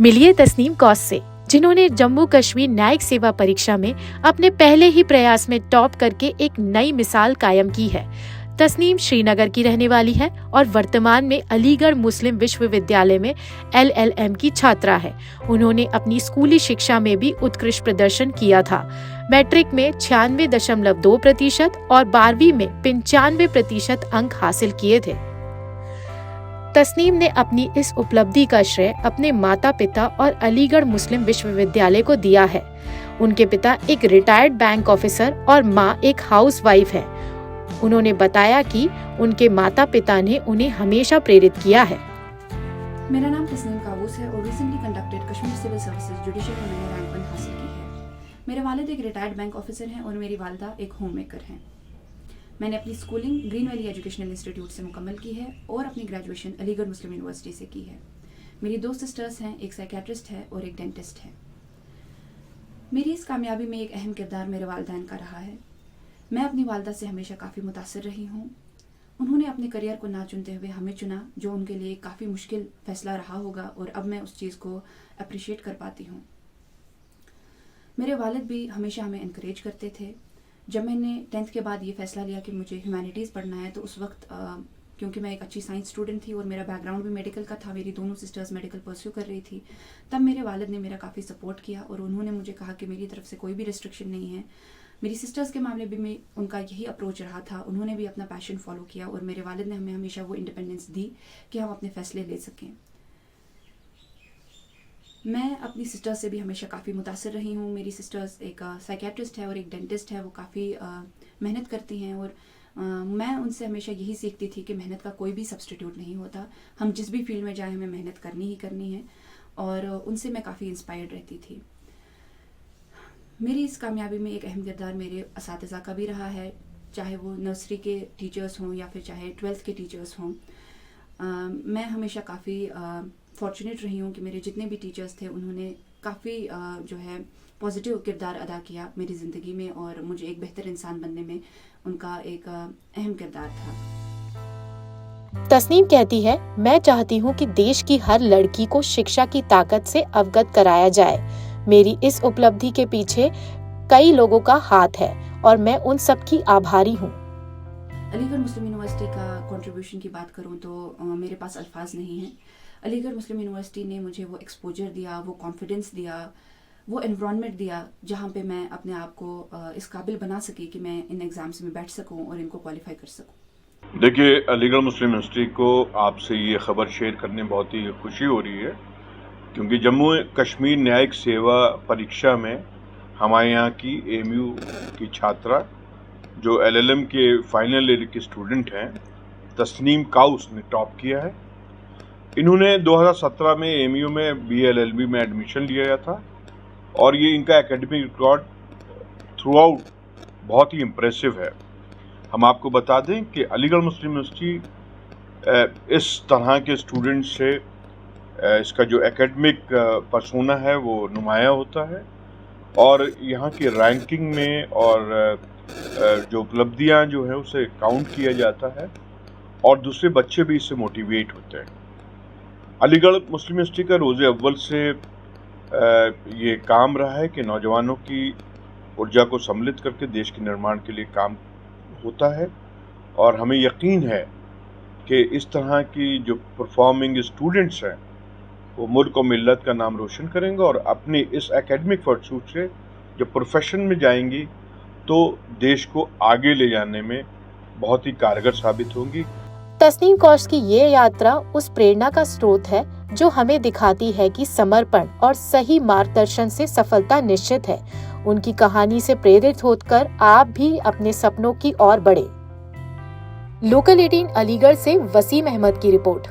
मिलिए तस्नीम कौस से, जिन्होंने जम्मू कश्मीर न्यायिक सेवा परीक्षा में अपने पहले ही प्रयास में टॉप करके एक नई मिसाल कायम की है। तस्नीम श्रीनगर की रहने वाली है और वर्तमान में अलीगढ़ मुस्लिम विश्वविद्यालय में LLM की छात्रा है। उन्होंने अपनी स्कूली शिक्षा में भी उत्कृष्ट प्रदर्शन किया था। मैट्रिक में 96.2% और 12वीं में 95% अंक हासिल किए थे। तस्नीम ने अपनी इस उपलब्धि का श्रेय अपने माता पिता और अलीगढ़ मुस्लिम विश्वविद्यालय को दिया है। उनके पिता एक रिटायर्ड बैंक ऑफिसर और मां एक हाउसवाइफ है। उन्होंने बताया कि उनके माता पिता ने उन्हें हमेशा प्रेरित किया है। मेरा नाम तस्नीम काबूस है और recently conducted Kashmir civil services judiciary में मैंने रैंक 1 हासिल की है। मेरे वालिद एक रिटायर्ड बैंक ऑफिसर हैं और मेरी वालिदा एक होम मेकर हैं। मैंने अपनी schooling green valley educational institute से मुकम्मल की है और अपनी ग्रेजुएशन अलीगढ़ मुस्लिम यूनिवर्सिटी से की है। मेरी 2 सिस्टर्स हैं, एक साइकेट्रिस्ट है और एक डेंटिस्ट है। मेरी इस कामयाबी में एक अहम किरदार मेरे वालिदैन का रहा है। मैं अपनी वालिदा से हमेशा काफ़ी मुतासिर रही हूँ। उन्होंने अपने करियर को ना चुनते हुए हमें चुना, जो उनके लिए काफ़ी मुश्किल फैसला रहा होगा और अब मैं उस चीज़ को अप्रिशिएट कर पाती हूँ। मेरे वालिद भी हमेशा हमें इनकरेज करते थे। जब मैंने 10th के बाद ये फ़ैसला लिया कि मुझे ह्यूमैनिटीज़ पढ़ना है, तो उस वक्त क्योंकि मैं एक अच्छी साइंस स्टूडेंट थी और मेरा बैकग्राउंड भी मेडिकल का था, मेरी दोनों सिस्टर्स मेडिकल परस्यू कर रही थी, तब मेरे वालिद ने मेरा काफ़ी सपोर्ट किया और उन्होंने मुझे कहा कि मेरी तरफ से कोई भी रिस्ट्रिक्शन नहीं है। मेरी सिस्टर्स के मामले भी में उनका यही अप्रोच रहा था। उन्होंने भी अपना पैशन फॉलो किया और मेरे वालिद ने हमें हमेशा वो इंडिपेंडेंस दी कि हम अपने फ़ैसले ले सकें। मैं अपनी सिस्टर्स से भी हमेशा काफ़ी मुतासिर रही हूँ। मेरी सिस्टर्स एक साइकेट्रिस्ट है और एक डेंटिस्ट है। वो काफ़ी मेहनत करती हैं और मैं उनसे हमेशा यही सीखती थी कि मेहनत का कोई भी सब्स्टिट्यूट नहीं होता। हम जिस भी फील्ड में जाएं, हमें मेहनत करनी ही करनी है और उनसे मैं काफ़ी इंस्पायर्ड रहती थी। मेरी इस कामयाबी में एक अहम किरदार मेरे असातिज़ा का भी रहा है, चाहे वो नर्सरी के टीचर्स हों या फिर चाहे 12th के टीचर्स हों। मैं हमेशा काफ़ी फॉर्चुनेट रही हूँ कि मेरे जितने भी टीचर्स थे उन्होंने काफ़ी जो है पॉजिटिव किरदार अदा किया मेरी ज़िंदगी में और मुझे एक बेहतर इंसान बनने में उनका एक अहम किरदार था। तस्नीम कहती है, मैं चाहती हूँ कि देश की हर लड़की को शिक्षा की ताकत से अवगत कराया जाए। मेरी इस उपलब्धि के पीछे कई लोगों का हाथ है और मैं उन सब की आभारी हूँ। अलीगढ़ मुस्लिम यूनिवर्सिटी का कंट्रीब्यूशन की बात करूँ तो मेरे पास अल्फाज नहीं हैं। अलीगढ़ मुस्लिम यूनिवर्सिटी ने मुझे वो एक्सपोजर दिया, वो कॉन्फिडेंस दिया, वो एनवायरनमेंट दिया जहाँ पे मैं अपने आप को इस काबिल बना सकी कि मैं इन एग्ज़ाम्स में बैठ सकूँ और इनको क्वालिफाई कर सकूँ। देखिए, अलीगढ़ मुस्लिम यूनिवर्सिटी को आपसे ये खबर शेयर करने बहुत ही खुशी हो रही है, क्योंकि जम्मू कश्मीर न्यायिक सेवा परीक्षा में हमारे यहाँ की AMU की छात्रा जो LLM के फाइनल ईयर की स्टूडेंट हैं, तस्नीम काउस ने टॉप किया है। इन्होंने 2017 में AMU में BLLB में एडमिशन लिया था और ये इनका एकेडमिक रिकॉर्ड थ्रू आउट बहुत ही इम्प्रेसिव है। हम आपको बता दें कि अलीगढ़ मुस्लिम यूनिवर्सिटी इस तरह के स्टूडेंट से इसका जो एकेडमिक पर्सोना है वो नुमायाँ होता है और यहाँ की रैंकिंग में और जो उपलब्धियाँ जो है उसे काउंट किया जाता है और दूसरे बच्चे भी इससे मोटिवेट होते हैं। अलीगढ़ मुस्लिम यूनिवर्सिटी का रोज़े अव्वल से ये काम रहा है कि नौजवानों की ऊर्जा को सम्मिलित करके देश के निर्माण के लिए काम होता है और हमें यकीन है कि इस तरह की जो परफॉर्मिंग स्टूडेंट्स हैं वो मुल्क और मिल्लत का नाम रोशन करेंगे और अपनी इस एकेडमिक परसूट से जब प्रोफेशन में जाएंगी तो देश को आगे ले जाने में बहुत ही कारगर साबित होंगी। तस्नीम कौस की ये यात्रा उस प्रेरणा का स्रोत है जो हमें दिखाती है कि समर्पण और सही मार्गदर्शन से सफलता निश्चित है। उनकी कहानी से प्रेरित होकर आप भी अपने सपनों की ओर बढ़े। लोकल 18 अलीगढ़ से वसीम अहमद की रिपोर्ट।